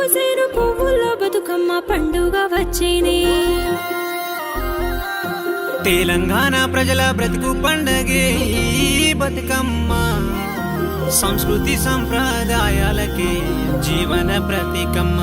పూసేను పువ్వుల్లో బతుకమ్మ పండుగ వచ్చేనే తెలంగాణ ప్రజల బ్రతుకు పండగే బతుకమ్మ సంస్కృతి సంప్రదాయాలకే జీవన ప్రతీకమ్మ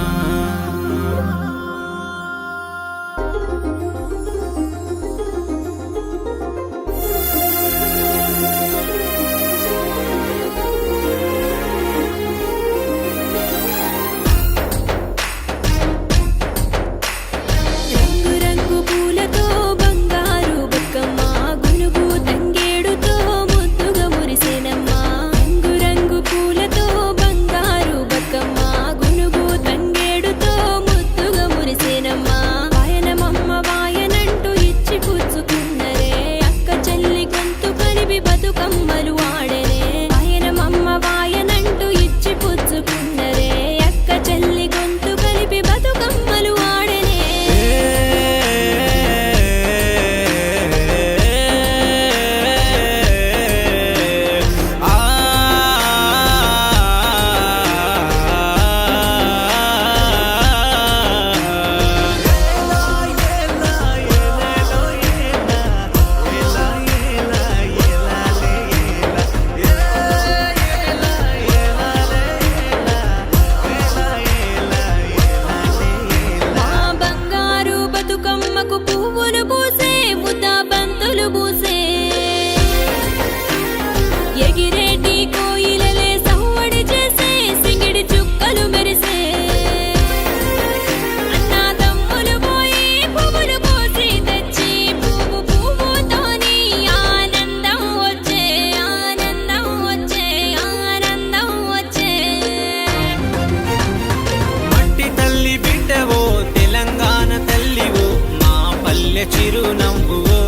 చిరునవ్వువో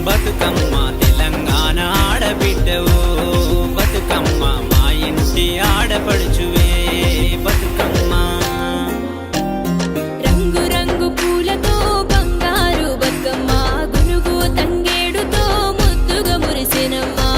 బతుకమ్మ తెలంగాణ ఆడబిడ్డవో బతుకమ్మ మా ఇంటి ఆడపడుచువే బతుకమ్మ రంగు రంగు పూలతో బంగారు బతుకమ్మ గునుగు తంగేడుతో ముద్దుగా మురిసినమ్మా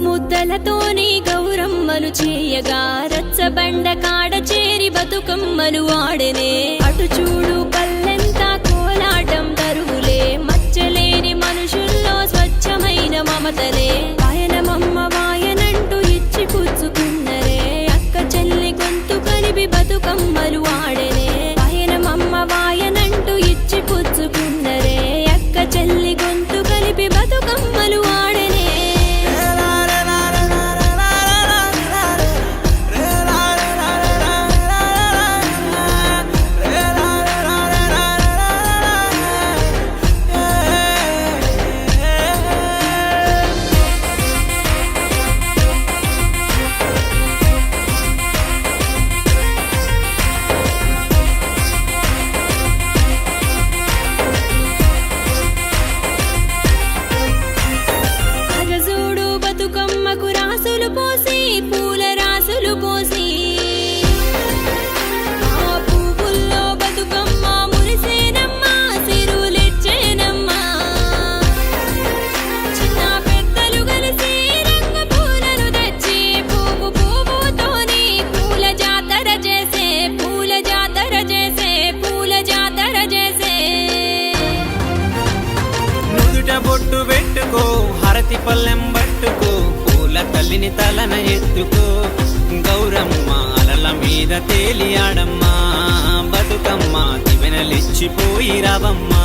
ముద్దలతోని గౌరమ్మలు చేయగా రచ్చబండ కాడ చేరి బతుకమ్మలు ఆడనే అటు చూడు పల్లెంతా కోలాటం తరువులే మచ్చలేని మనుషుల్లో స్వచ్ఛమైన మమతలే వాయనమమ్మ వాయనంటూ ఇచ్చి పుచ్చుకున్నరే అక్క చెల్లి గొంతు కలిపి బతుకమ్మలు ఆడనే వాయనమమ్మ వాయనంటూ ఇచ్చి పుచ్చుకున్నరే అక్క చెల్లి గొంతు కలిపి బతుకమ్మలు ఆడనే బొట్టు పెట్టుకో హరతి పల్లెం పట్టుకో పూల తల్లిని తలన ఎత్తుకో గౌరమ్మ అలల మీద తేలియాడమ్మా బతుకమ్మ దివెనలిచ్చిపోయి రావమ్మా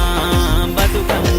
బతుకమ్మ